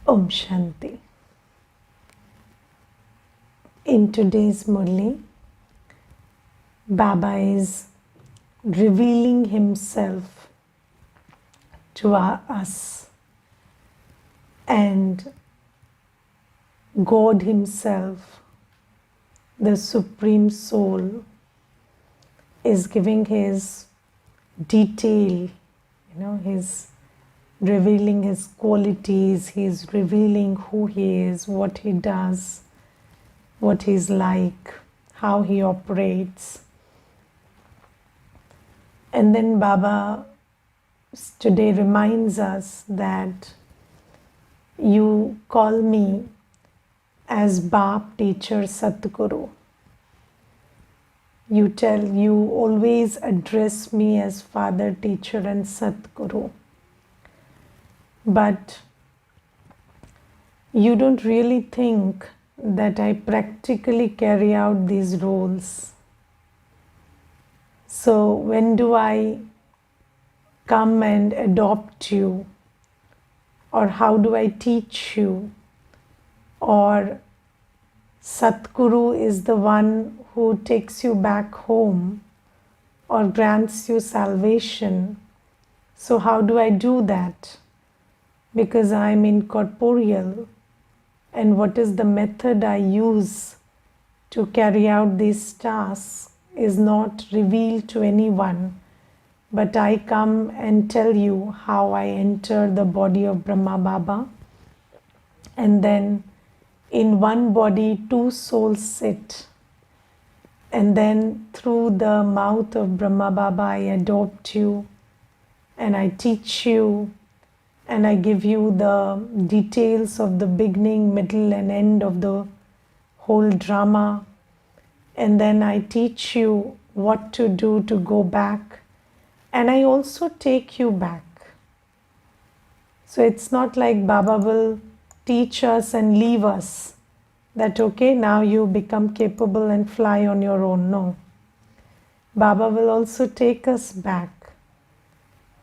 Om Shanti. In today's Murli, Baba is revealing himself to us, and God himself, the Supreme Soul, is giving his detail, his revealing his qualities, he's revealing who he is, what he does, what he's like, how he operates. And then Baba today reminds us that you call me as Baap, teacher, Satguru. You always address me as Father, teacher and Satguru. But you don't really think that I practically carry out these roles. So when do I come and adopt you? Or how do I teach you? Or Satguru is the one who takes you back home or grants you salvation. So how do I do that? Because I am incorporeal. And what is the method I use to carry out these tasks is not revealed to anyone. But I come and tell you how I enter the body of Brahma Baba. And then in one body, two souls sit. And then through the mouth of Brahma Baba, I adopt you and I teach you and I give you the details of the beginning, middle and end of the whole drama. And then I teach you what to do to go back. And I also take you back. So it's not like Baba will teach us and leave us. That okay, now you become capable and fly on your own. No. Baba will also take us back.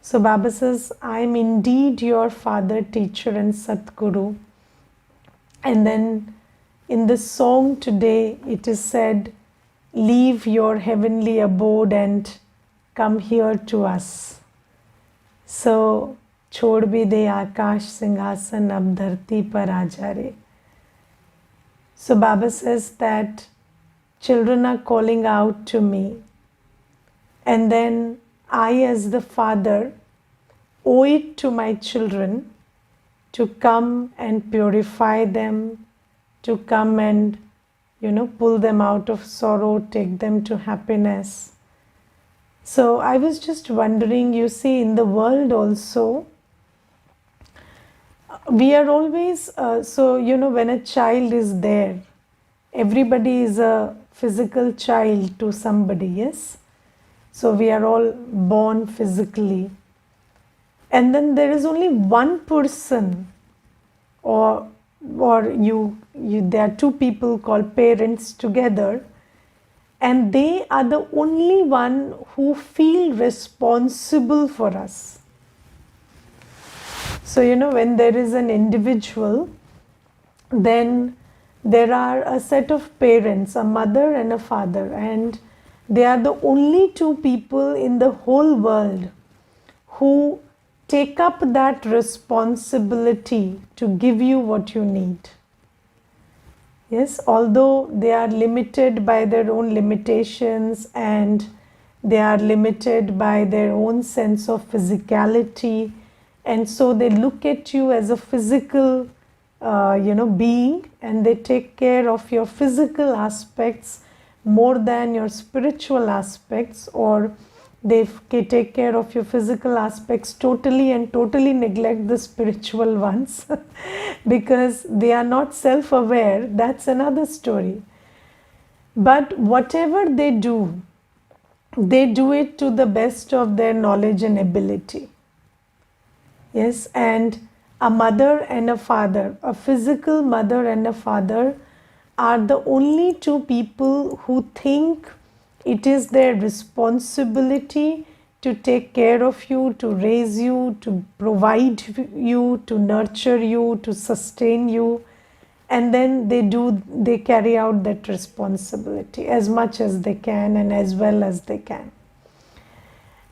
So Baba says, I am indeed your Father, teacher and Satguru. And then in the song today, it is said, leave your heavenly abode and come here to us. So, chhod bhi de akash singhasan ab dharti par aajare. So Baba says that children are calling out to me. And then I as the father owe it to my children to come and purify them, to come and, pull them out of sorrow, take them to happiness. So I was just wondering, you see, in the world also, we are always, when a child is there, everybody is a physical child to somebody, yes? So we are all born physically. And then there is only one person, or there are two people called parents together, and they are the only one who feel responsible for us. So, when there is an individual, then there are a set of parents, a mother and a father, and they are the only two people in the whole world who take up that responsibility to give you what you need. Yes, although they are limited by their own limitations and they are limited by their own sense of physicality, and so they look at you as a physical, being, and they take care of your physical aspects more than your spiritual aspects, or they take care of your physical aspects totally and totally neglect the spiritual ones because they are not self-aware. That's another story. But whatever they do it to the best of their knowledge and ability. Yes, and a mother and a father, a physical mother and a father, are the only two people who think it is their responsibility to take care of you, to raise you, to provide you, to nurture you, to sustain you. And then they carry out that responsibility as much as they can and as well as they can.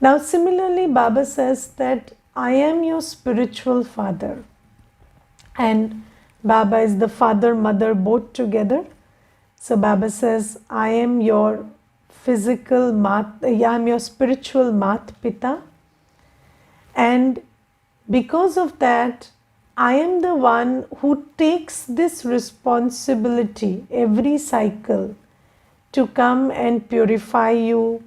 Now, similarly, Baba says that I am your spiritual father. And Baba is the father, mother, both together. So Baba says, I am your I am your spiritual Mat Pita. And because of that, I am the one who takes this responsibility every cycle to come and purify you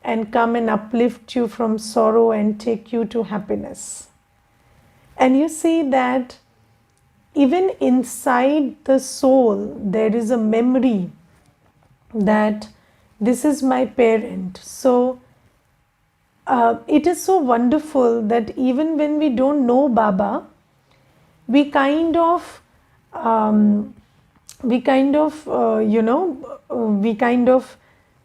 and come and uplift you from sorrow and take you to happiness. And you see that even inside the soul, there is a memory that this is my parent. So it is so wonderful that even when we don't know Baba, we kind of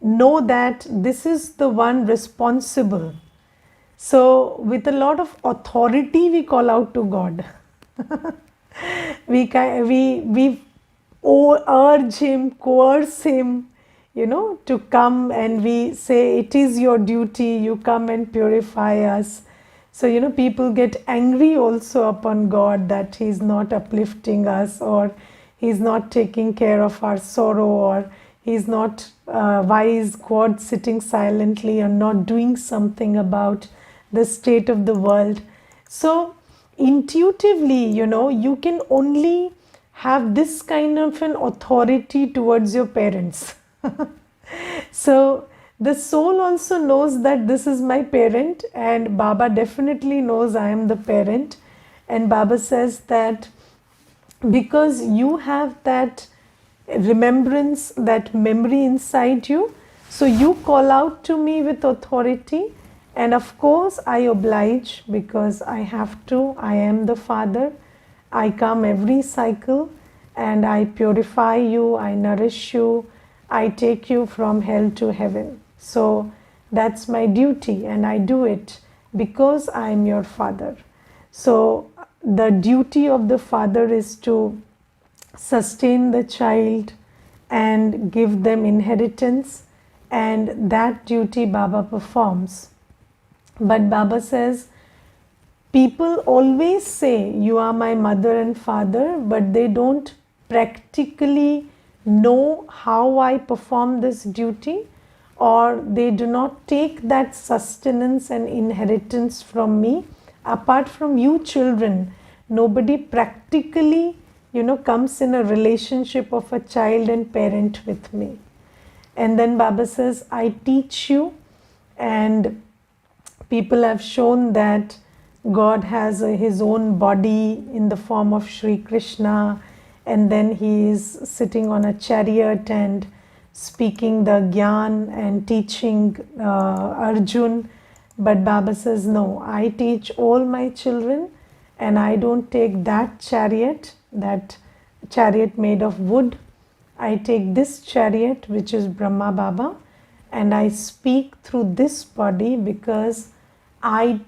know that this is the one responsible. So with a lot of authority, we call out to God. we urge him, coerce him, to come, and we say, it is your duty, you come and purify us. So, people get angry also upon God that he's not uplifting us, or he's not taking care of our sorrow, or he's not, why is God sitting silently and not doing something about the state of the world? So intuitively, you can only have this kind of an authority towards your parents. So the soul also knows that this is my parent, and Baba definitely knows I am the parent. And Baba says that because you have that remembrance, that memory inside you, so you call out to me with authority. And of course, I oblige because I have to. I am the father. I come every cycle and I purify you, I nourish you, I take you from hell to heaven. So that's my duty, and I do it because I am your father. So the duty of the father is to sustain the child and give them inheritance, and that duty Baba performs. But Baba says, people always say, you are my mother and father, but they don't practically know how I perform this duty, or they do not take that sustenance and inheritance from me. Apart from you children, nobody practically, comes in a relationship of a child and parent with me. And then Baba says, I teach you, and people have shown that God has his own body in the form of Sri Krishna, and then he is sitting on a chariot and speaking the Gyan and teaching Arjun. But Baba says, no, I teach all my children, and I don't take that chariot made of wood. I take this chariot, which is Brahma Baba, and I speak through this body because I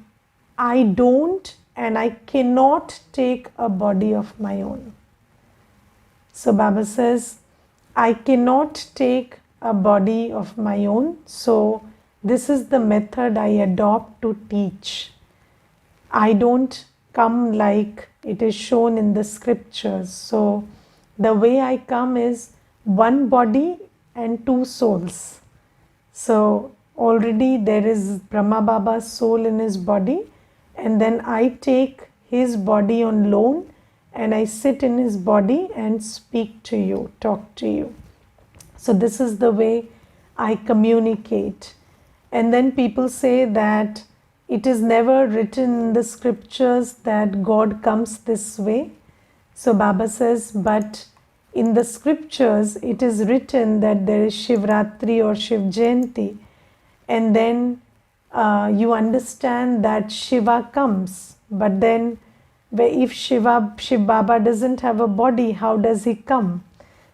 don't and I cannot take a body of my own. So Baba says, I cannot take a body of my own. So this is the method I adopt to teach. I don't come like it is shown in the scriptures. So the way I come is one body and two souls. So already there is Brahma Baba's soul in his body, and then I take his body on loan and I sit in his body and speak to you, talk to you. So this is the way I communicate. And then people say that it is never written in the scriptures that God comes this way. So Baba says, but in the scriptures it is written that there is Shivratri or Shiv Jayanti, and then you understand that Shiva comes. But then if Shiv Baba doesn't have a body, how does he come?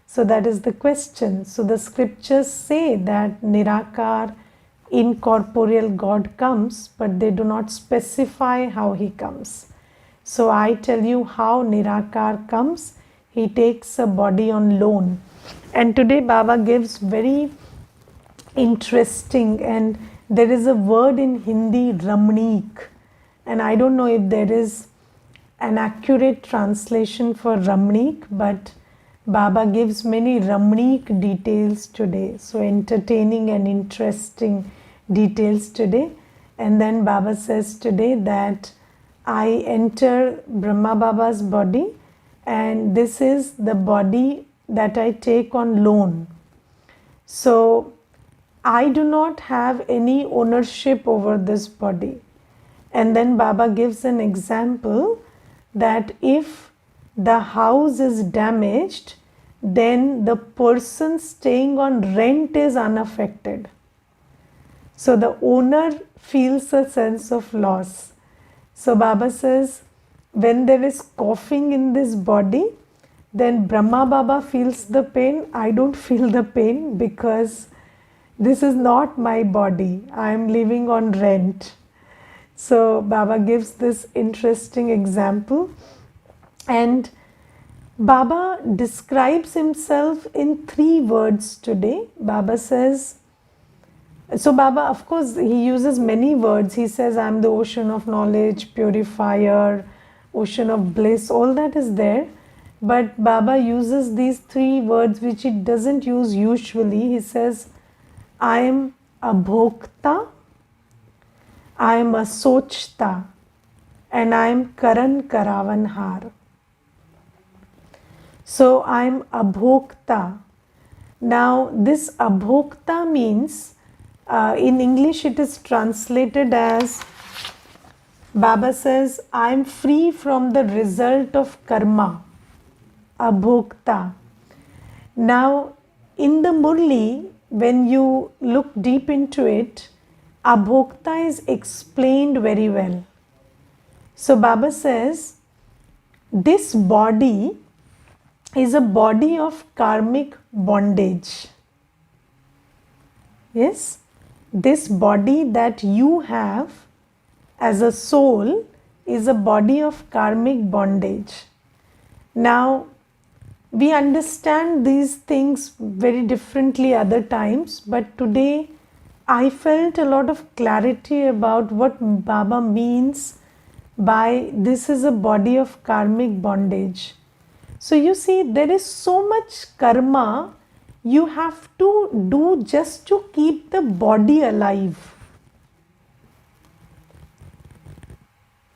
So that is the question. So the scriptures say that Nirakar incorporeal God comes, but they do not specify how he comes. So I tell you how Nirakar comes. He takes a body on loan. And today Baba gives very interesting, and there is a word in Hindi, Ramneek, and I don't know if there is an accurate translation for Ramneek, but Baba gives many Ramneek details today, so entertaining and interesting details today. And then Baba says today that I enter Brahma Baba's body, and this is the body that I take on loan. So I do not have any ownership over this body. And then Baba gives an example that if the house is damaged, then the person staying on rent is unaffected. So the owner feels a sense of loss. So Baba says, when there is coughing in this body, then Brahma Baba feels the pain. I don't feel the pain because this is not my body. I am living on rent. So Baba gives this interesting example, and Baba describes himself in 3 words today. Baba says, so Baba, of course, he uses many words. He says, I am the ocean of knowledge, purifier, ocean of bliss, all that is there. But Baba uses these 3 words which he doesn't use usually. He says, I am a bhokta, I am a sochta, and I am karan karavanhar. So I am abhokta. Now this abhokta means, in English it is translated as, Baba says, I am free from the result of karma. Abhokta. Now in the Murli, when you look deep into it, abhokta is explained very well. So Baba says, this body is a body of karmic bondage. Yes, this body that you have as a soul is a body of karmic bondage. Now, we understand these things very differently other times, but today I felt a lot of clarity about what Baba means by this is a body of karmic bondage. So you see, there is so much karma you have to do just to keep the body alive.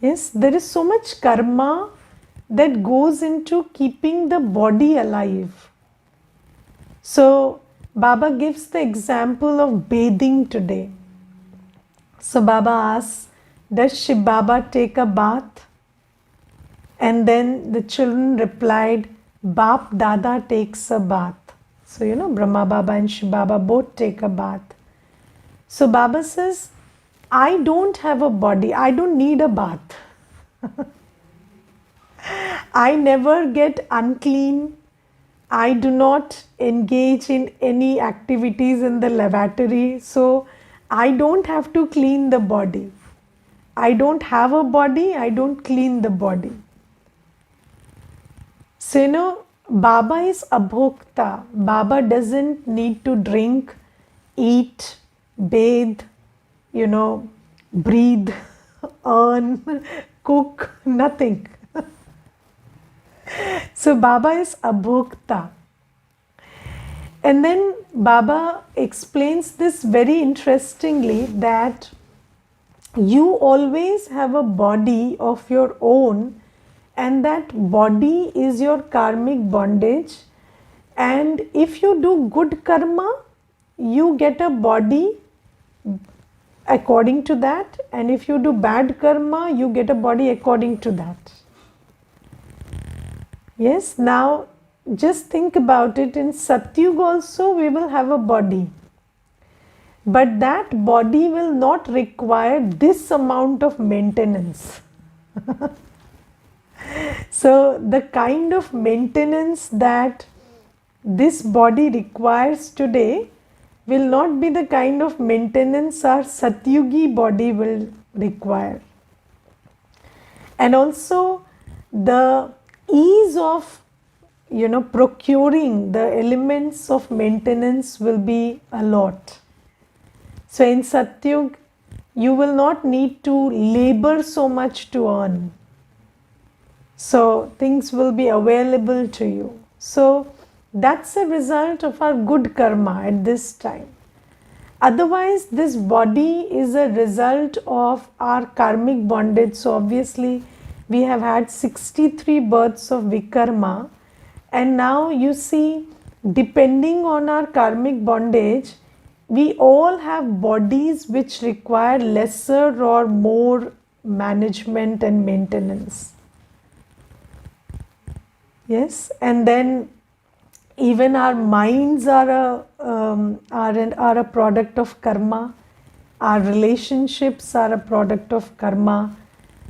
Yes, there is so much karma that goes into keeping the body alive. So Baba gives the example of bathing today. So Baba asks, does Shiv Baba take a bath? And then the children replied, Bap Dada takes a bath. So you know, Brahma Baba and Shiv Baba both take a bath. So Baba says, I don't have a body, I don't need a bath. I never get unclean. I do not engage in any activities in the lavatory. So I don't have to clean the body. I don't have a body, I don't clean the body. So you know, Baba is abhokta. Baba doesn't need to drink, eat, bathe, you know, breathe, earn, cook, nothing. So Baba is abhokta. And then Baba explains this very interestingly, that you always have a body of your own, and that body is your karmic bondage. And if you do good karma, you get a body according to that, and if you do bad karma, you get a body according to that. Yes, now just think about it. In Satyug also we will have a body, but that body will not require this amount of maintenance. So the kind of maintenance that this body requires today, will not be the kind of maintenance our Satyugi body will require. And also the ease of procuring the elements of maintenance will be a lot. So in Satyug, you will not need to labor so much to earn. So things will be available to you. So that's a result of our good karma at this time. Otherwise, this body is a result of our karmic bondage. So obviously, we have had 63 births of Vikarma. And now you see, depending on our karmic bondage, we all have bodies which require lesser or more management and maintenance. Yes, and then even our minds are a product of karma. Our relationships are a product of karma.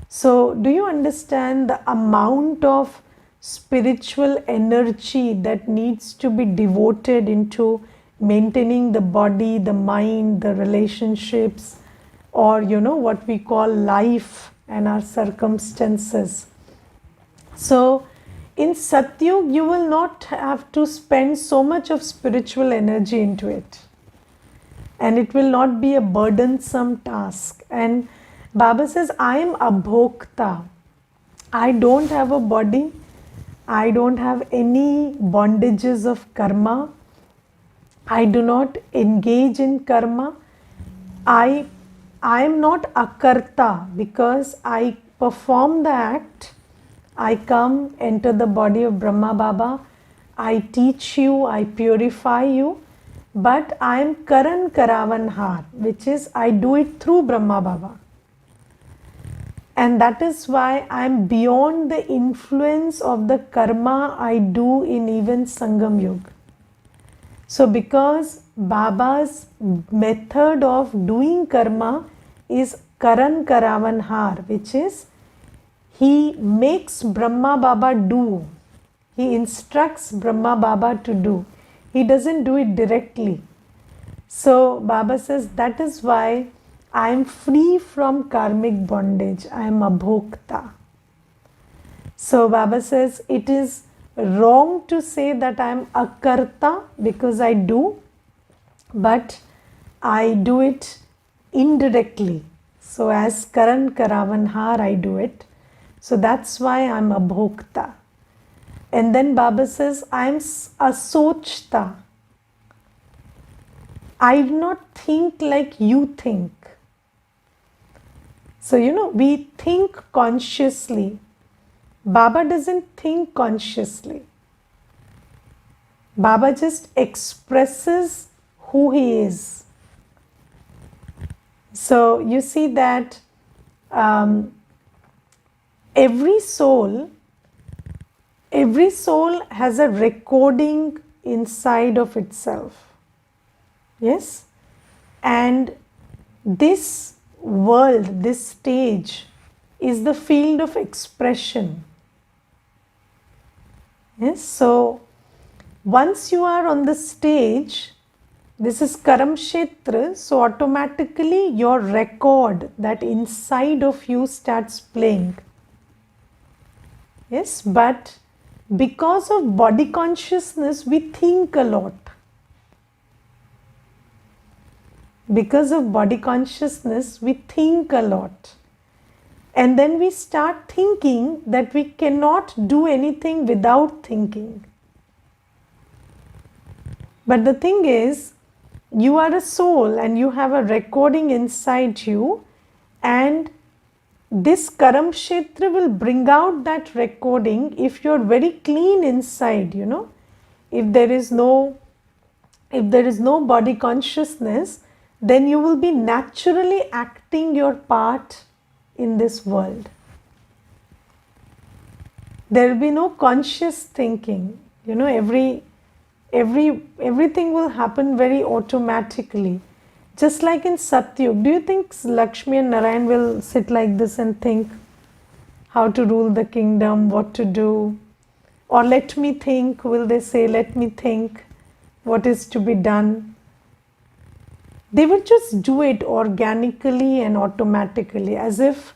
So, do you understand the amount of spiritual energy that needs to be devoted into maintaining the body, the mind, the relationships, or what we call life and our circumstances? So, in Satyug, you will not have to spend so much of spiritual energy into it. And it will not be a burdensome task. And Baba says, I am abhokta. I don't have a body. I don't have any bondages of karma. I do not engage in karma. I am not akarta because I perform the act. I come, enter the body of Brahma Baba, I teach you, I purify you, but I am Karan Karavanhar, which is I do it through Brahma Baba. And that is why I am beyond the influence of the karma I do in even Sangam Yuga. So because Baba's method of doing karma is Karan Karavanhar, which is he makes Brahma Baba do. He instructs Brahma Baba to do. He doesn't do it directly. So Baba says that is why I am free from karmic bondage. I am abhokta. So Baba says it is wrong to say that I am akarta because I do, but I do it indirectly. So as Karan Karavanhar I do it. So that's why I'm abhokta. And then Baba says, I'm asochta. I do not think like you think. So, we think consciously. Baba doesn't think consciously. Baba just expresses who he is. So, you see that every soul has a recording inside of itself. Yes? And this world, this stage is the field of expression. Yes? So, once you are on the stage, this is Karam Kshetra, so automatically your record that inside of you starts playing. Yes, but because of body consciousness, we think a lot. Because of body consciousness, we think a lot. And then we start thinking that we cannot do anything without thinking. But the thing is, you are a soul and you have a recording inside you, and this Karam Kshetra will bring out that recording if you're very clean inside, If there is no body consciousness, then you will be naturally acting your part in this world. There will be no conscious thinking. Everything will happen very automatically. Just like in Satyug, do you think Lakshmi and Narayan will sit like this and think how to rule the kingdom, what to do? Or let me think, will they say, let me think what is to be done? they would just do it organically and automatically, as if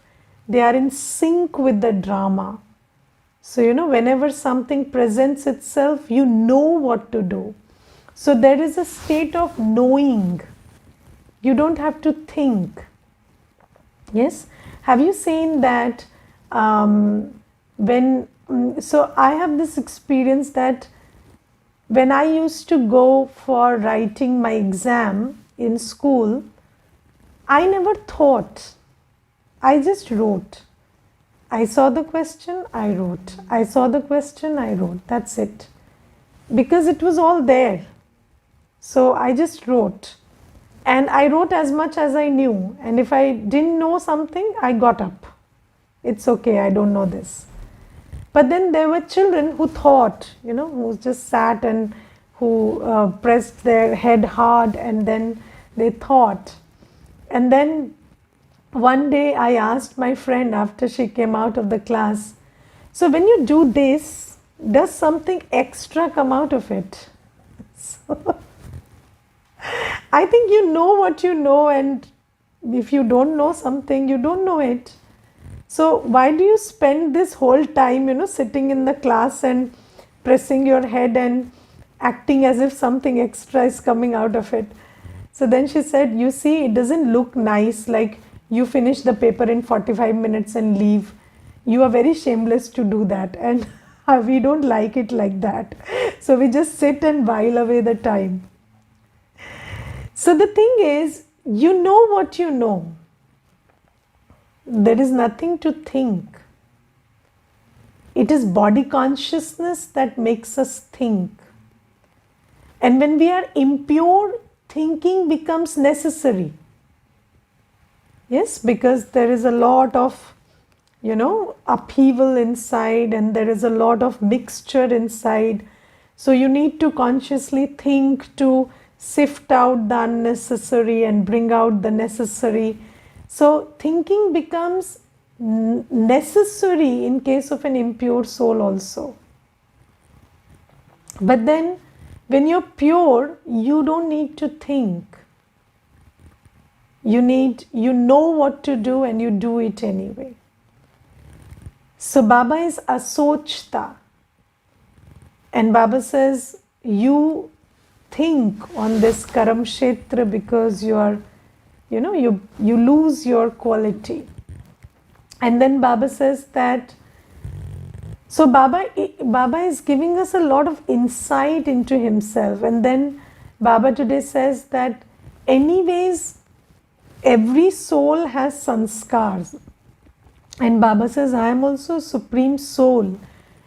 they are in sync with the drama. So, whenever something presents itself, you know what to do. So, there is a state of knowing. You don't have to think. Yes? Have you seen that so I have this experience that when I used to go for writing my exam in school, I never thought. I just wrote. I saw the question, I wrote. I saw the question, I wrote. That's it. Because it was all there. So I just wrote. And I wrote as much as I knew. And if I didn't know something, I got up. It's okay, I don't know this. But then there were children who thought, who just sat and who pressed their head hard and then they thought. And then one day I asked my friend after she came out of the class, so when you do this, does something extra come out of it? So, I think you know what you know, and if you don't know something, you don't know it. So why do you spend this whole time, sitting in the class and pressing your head and acting as if something extra is coming out of it? So then she said, you see, it doesn't look nice, like you finish the paper in 45 minutes and leave. You are very shameless to do that, and we don't like it like that. So we just sit and while away the time. So the thing is, you know what you know. There is nothing to think. It is body consciousness that makes us think. And when we are impure, thinking becomes necessary. Yes, because there is a lot of, upheaval inside, and there is a lot of mixture inside. So you need to consciously think to sift out the unnecessary and bring out the necessary. So thinking becomes necessary in case of an impure soul also. But then when you're pure, you don't need to think. You know what to do and you do it anyway. So Baba is asochta. And Baba says, you think on this karam kshetra because you are, you lose your quality. And then Baba says that, so Baba is giving us a lot of insight into himself. And then Baba today says that anyways, every soul has sanskars. And Baba says, I am also supreme soul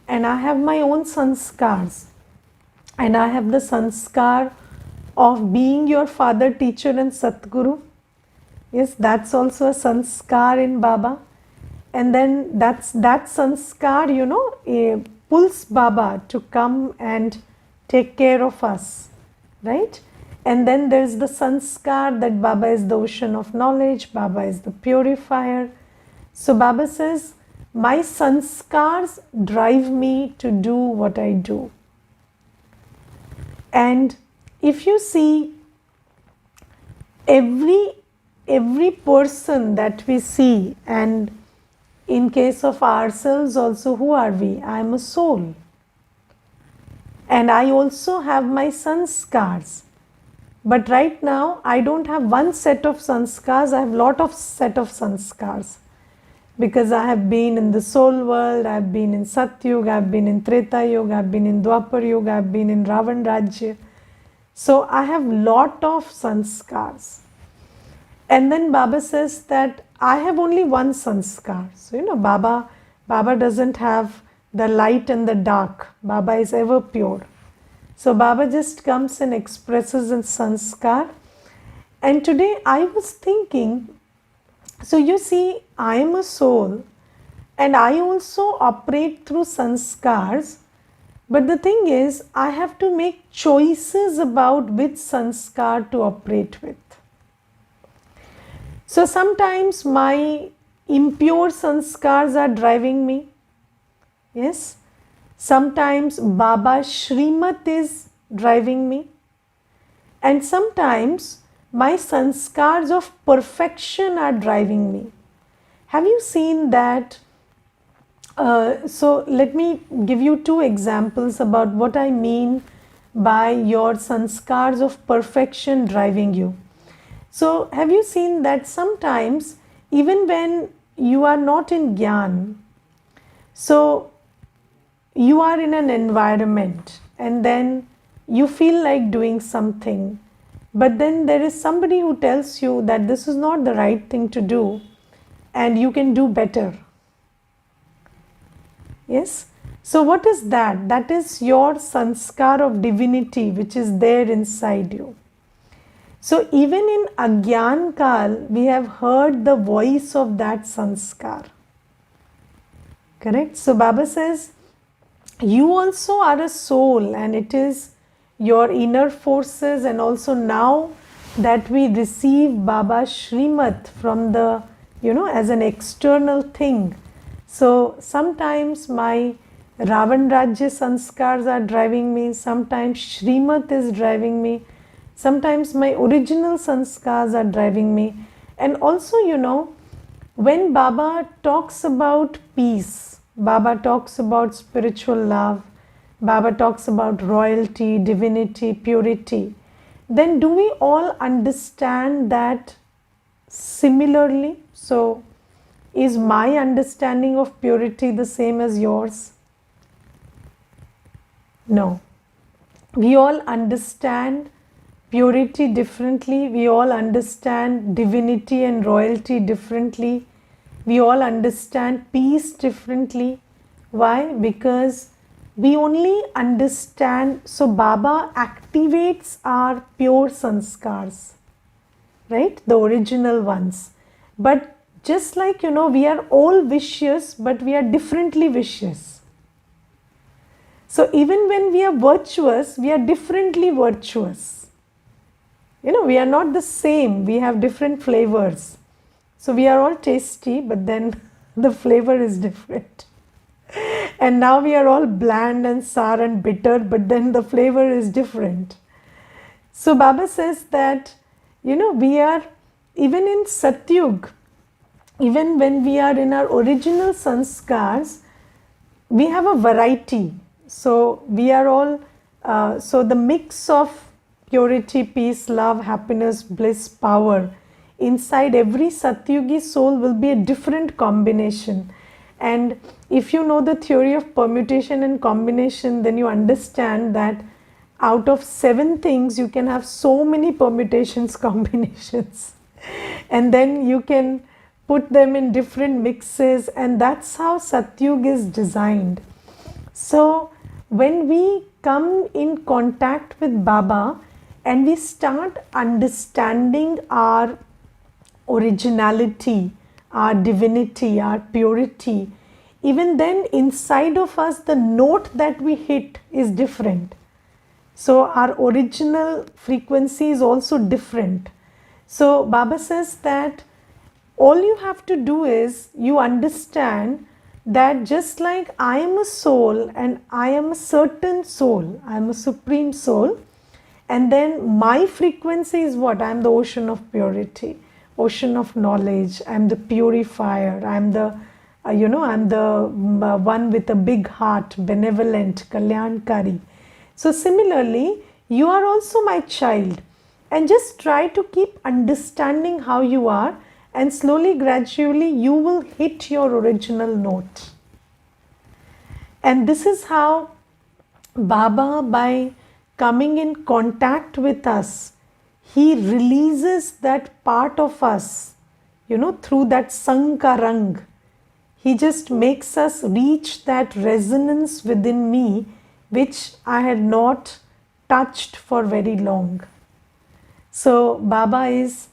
and I have my own sanskars. And I have the sanskar of being your father, teacher and Satguru. Yes, that's also a sanskar in Baba. And then that sanskar, pulls Baba to come and take care of us, right? And then there's the sanskar that Baba is the ocean of knowledge, Baba is the purifier. So Baba says, my sanskars drive me to do what I do. And if you see, every person that we see, and in case of ourselves also, who are we? I am a soul. And I also have my sanskars. But right now, I don't have one set of sanskars, I have lot of set of sanskars. Because I have been in the soul world, I have been in Satyug, I have been in Treta Yuga, I have been in Dwapar Yuga, I have been in Ravan Rajya. So I have lot of sanskars. And then Baba says that I have only one sanskar. So Baba doesn't have the light and the dark. Baba is ever pure. So Baba just comes and expresses in sanskar. And today I was thinking, so you see, I am a soul and I also operate through sanskars. But the thing is, I have to make choices about which sanskar to operate with. So sometimes my impure sanskars are driving me. Yes. Sometimes Baba Shrimat is driving me. And sometimes my sanskars of perfection are driving me. Have you seen that? So let me give you two examples about what I mean by your sanskars of perfection driving you. So have you seen that sometimes even when you are not in Gyan, so you are in an environment and then you feel like doing something, but then there is somebody who tells you that this is not the right thing to do and you can do better. Yes? So what is that? That is your sanskar of divinity which is there inside you. So even in Agyan Kal, we have heard the voice of that sanskar. Correct? So Baba says, you also are a soul, and it is your inner forces, and also now that we receive Baba's Shrimat from the, as an external thing. So sometimes my Ravan Rajya sanskars are driving me, sometimes Shrimat is driving me, sometimes my original sanskars are driving me. And also, when Baba talks about peace, Baba talks about spiritual love, Baba talks about royalty, divinity, purity, then do we all understand that similarly? So is my understanding of purity the same as yours? No. We all understand purity differently. We all understand divinity and royalty differently. We all understand peace differently. Why? Because we only understand, so Baba activates our pure sanskars, right? The original ones. But just like, we are all vicious, but we are differently vicious. So even when we are virtuous, we are differently virtuous. We are not the same. We have different flavors. So we are all tasty, but then the flavor is different. And now we are all bland and sour and bitter, but then the flavor is different. So Baba says that, we are, even in Satyug, even when we are in our original sanskars, we have a variety. So we are all, so the mix of purity, peace, love, happiness, bliss, power, inside every Satyugi soul will be a different combination. And if you know the theory of permutation and combination, then you understand that out of 7 things, you can have so many permutations, combinations. And then you can put them in different mixes, and that's how Satyug is designed. So when we come in contact with Baba and we start understanding our originality, our divinity, our purity, even then inside of us the note that we hit is different. So our original frequency is also different. So Baba says that all you have to do is you understand that just like I am a soul and I am a certain soul, I am a supreme soul, and then my frequency is what? I am the ocean of purity, ocean of knowledge, I am the purifier, I am the I am the one with a big heart, benevolent, kalyankari. So similarly, you are also my child, and just try to keep understanding how you are, and slowly, gradually, you will hit your original note. And this is how Baba, by coming in contact with us, he releases that part of us, through that sankarang. He just makes us reach that resonance within me, which I had not touched for very long. So Baba is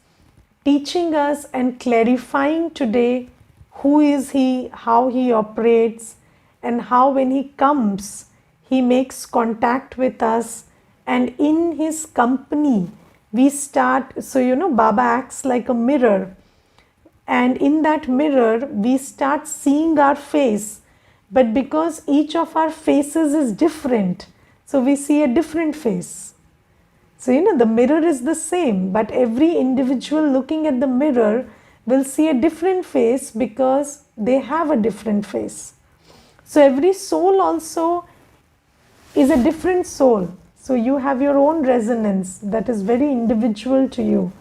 teaching us and clarifying today who is he, how he operates, and how when he comes, he makes contact with us, and in his company we start. So Baba acts like a mirror, and in that mirror we start seeing our face, but because each of our faces is different, so we see a different face. So, the mirror is the same, but every individual looking at the mirror will see a different face because they have a different face. So, every soul also is a different soul. So, you have your own resonance that is very individual to you.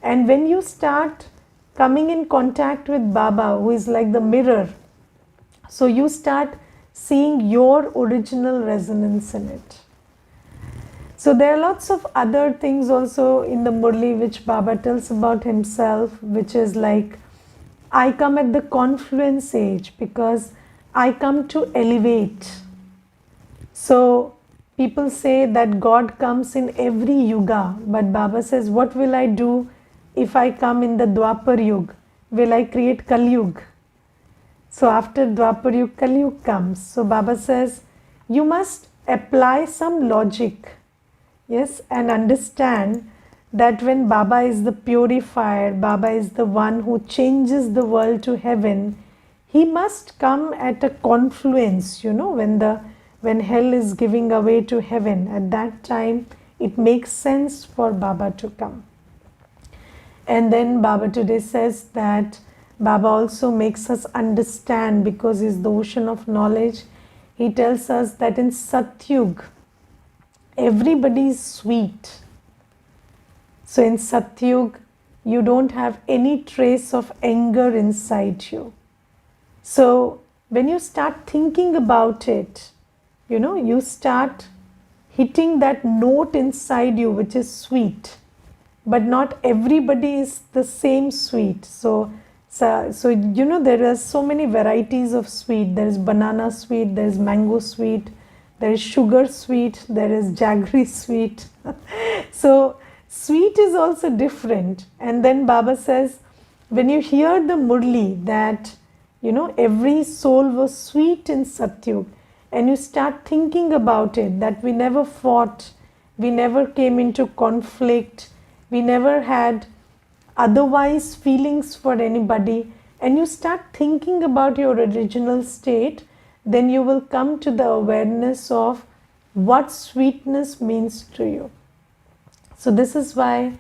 And when you start coming in contact with Baba, who is like the mirror, so you start seeing your original resonance in it. So there are lots of other things also in the Murli which Baba tells about himself, which is like, I come at the confluence age because I come to elevate. So people say that God comes in every yuga, but Baba says, what will I do if I come in the Dwapar Yug? Will I create Kali Yug? So after Dwapar Yug, Kali Yug comes. So Baba says, you must apply some logic. Yes, and understand that when Baba is the purifier, Baba is the one who changes the world to heaven, he must come at a confluence, when hell is giving away to heaven. At that time, it makes sense for Baba to come. And then Baba today says that Baba also makes us understand, because he's the ocean of knowledge. He tells us that in Satyug, everybody is sweet. So in Satyug, you don't have any trace of anger inside you. So when you start thinking about it, you start hitting that note inside you which is sweet. But not everybody is the same sweet. So there are so many varieties of sweet. There is banana sweet, there is mango sweet, there is sugar sweet, there is jaggery sweet. So sweet is also different. And then Baba says, when you hear the Murli that, every soul was sweet in Satyug, and you start thinking about it, that we never fought, we never came into conflict, we never had otherwise feelings for anybody, and you start thinking about your original state, then you will come to the awareness of what sweetness means to you. So this is why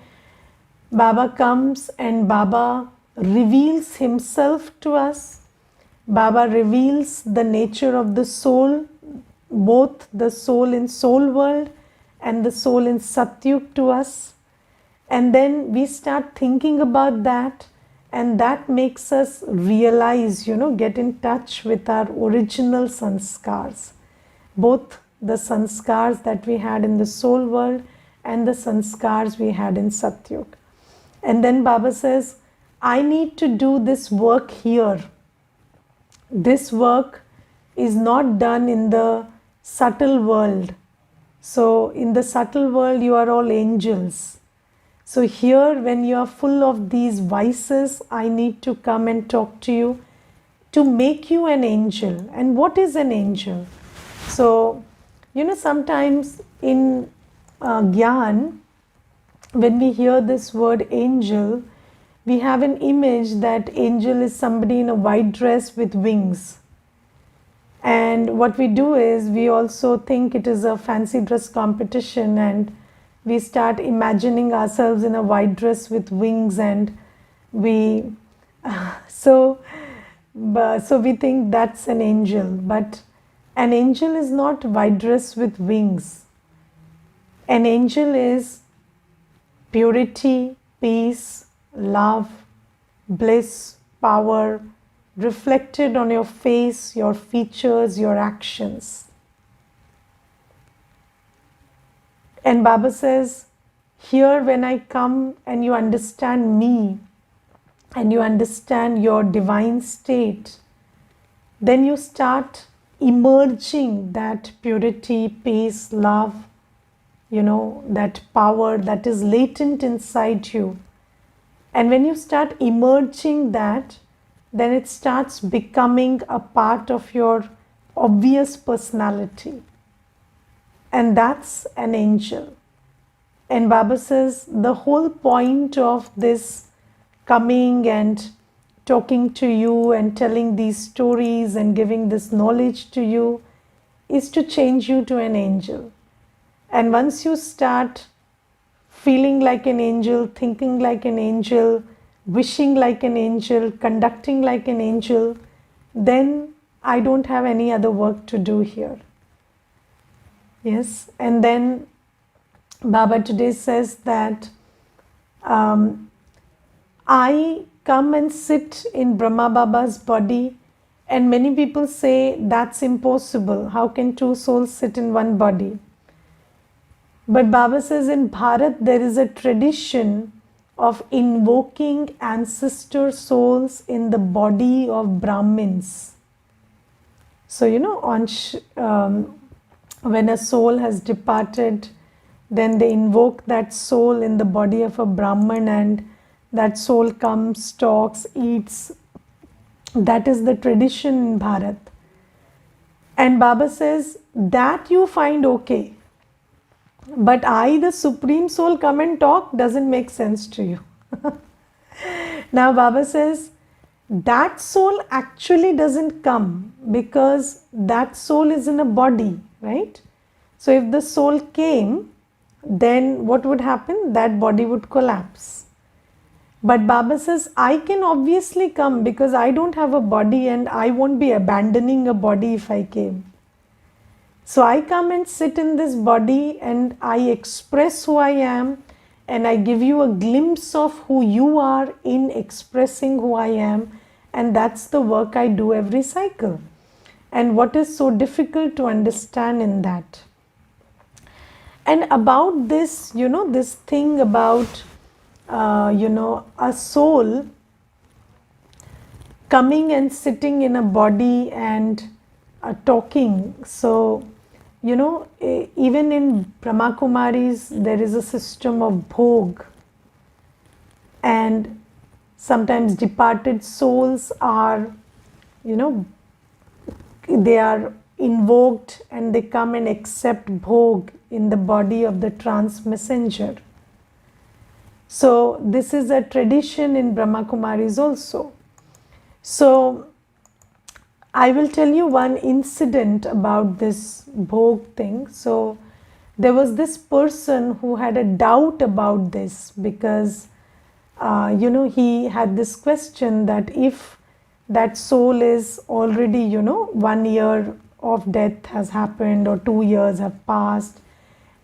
Baba comes and Baba reveals himself to us. Baba reveals the nature of the soul, both the soul in soul world and the soul in Satyug to us. And then we start thinking about that, and that makes us realize, get in touch with our original sanskars, both the sanskars that we had in the soul world and the sanskars we had in Satyug. And then Baba says, I need to do this work here. This work is not done in the subtle world. So in the subtle world, you are all angels. So here, when you are full of these vices, I need to come and talk to you to make you an angel. And what is an angel? So, sometimes in Gyan, when we hear this word angel, we have an image that angel is somebody in a white dress with wings. And what we do is we also think it is a fancy dress competition, and we start imagining ourselves in a white dress with wings, and so we think that's an angel. But an angel is not white dress with wings. An angel is purity, peace, love, bliss, power reflected on your face, your features, your actions. And Baba says, here when I come and you understand me and you understand your divine state, then you start emerging that purity, peace, love, that power that is latent inside you. And when you start emerging that, then it starts becoming a part of your obvious personality. And that's an angel. And Baba says the whole point of this coming and talking to you and telling these stories and giving this knowledge to you is to change you to an angel. And once you start feeling like an angel, thinking like an angel, wishing like an angel, conducting like an angel, then I don't have any other work to do here. Yes, and then Baba today says that I come and sit in Brahma Baba's body, and many people say that's impossible. How can two souls sit in one body? But Baba says in Bharat there is a tradition of invoking ancestor souls in the body of Brahmins. So, when a soul has departed, then they invoke that soul in the body of a Brahman, and that soul comes, talks, eats. That is the tradition in Bharat. And Baba says that you find okay. But I, the Supreme Soul, come and talk doesn't make sense to you. Now Baba says that soul actually doesn't come because that soul is in a body, right? So if the soul came, then what would happen? That body would collapse. But Baba says, I can obviously come because I don't have a body and I won't be abandoning a body if I came. So I come and sit in this body and I express who I am, and I give you a glimpse of who you are in expressing who I am, and that's the work I do every cycle. And what is so difficult to understand in that? And about this, this thing about, a soul coming and sitting in a body and talking. So, even in Brahma Kumaris, there is a system of bhog, and sometimes departed souls are, they are invoked and they come and accept bhog in the body of the trance messenger. So this is a tradition in Brahma Kumaris also. So I will tell you one incident about this bhog thing. So there was this person who had a doubt about this because he had this question that if that soul is already 1 year of death has happened or 2 years have passed,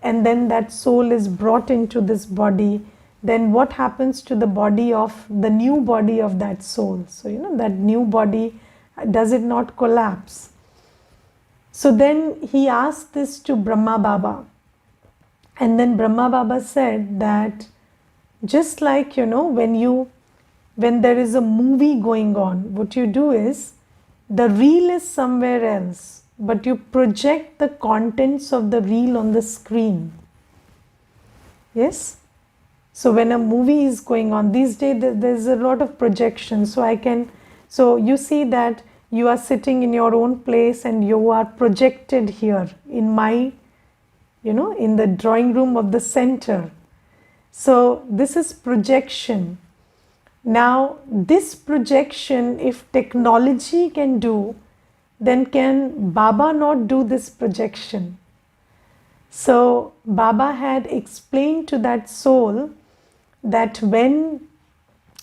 and then that soul is brought into this body, then what happens to the body of the new body of that soul? So that new body, does it not collapse? So then he asked this to Brahma Baba, and then Brahma Baba said that just like when there is a movie going on, what you do is the reel is somewhere else, but you project the contents of the reel on the screen. Yes? So when a movie is going on, these days there's a lot of projection. So you see that you are sitting in your own place and you are projected here in my, in the drawing room of the center. So this is projection. Now this projection, if technology can do, then can Baba not do this projection? So Baba had explained to that soul that when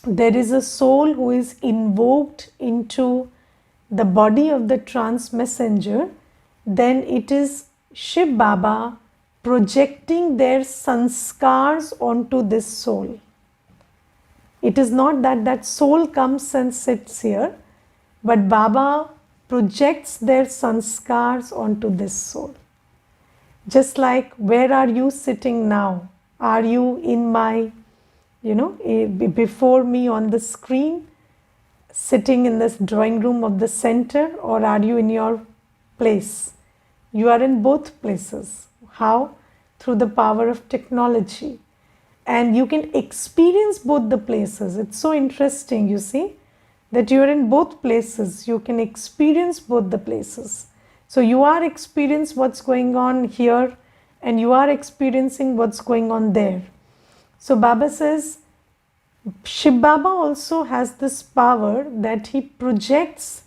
there is a soul who is invoked into the body of the trance messenger, then it is Shiv Baba projecting their sanskars onto this soul. It is not that that soul comes and sits here, but Baba projects their sanskars onto this soul. Just like, where are you sitting now? Are you in my, before me on the screen, sitting in this drawing room of the center, or are you in your place? You are in both places. How? Through the power of technology. And you can experience both the places. It's so interesting, you see, that you are in both places. You can experience both the places. So you are experiencing what's going on here, and you are experiencing what's going on there. So Baba says, Shiv Baba also has this power that he projects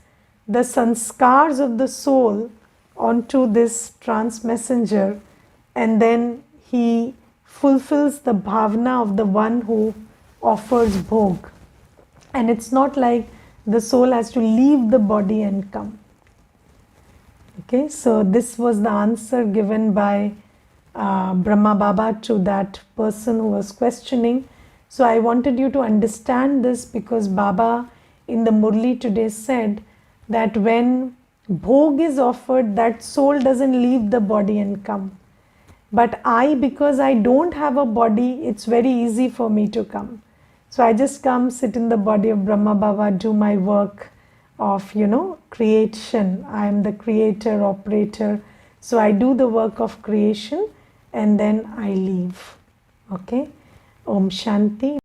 the sanskars of the soul onto this trance messenger, and then he fulfills the bhavana of the one who offers bhog. And it's not like the soul has to leave the body and come. Okay, so this was the answer given by Brahma Baba to that person who was questioning. So I wanted you to understand this, because Baba in the Murli today said that when bhog is offered, that soul doesn't leave the body and come. But because I don't have a body, it's very easy for me to come. So I just come, sit in the body of Brahma Baba, do my work of, creation. I am the creator, operator. So I do the work of creation and then I leave. Okay. Om Shanti.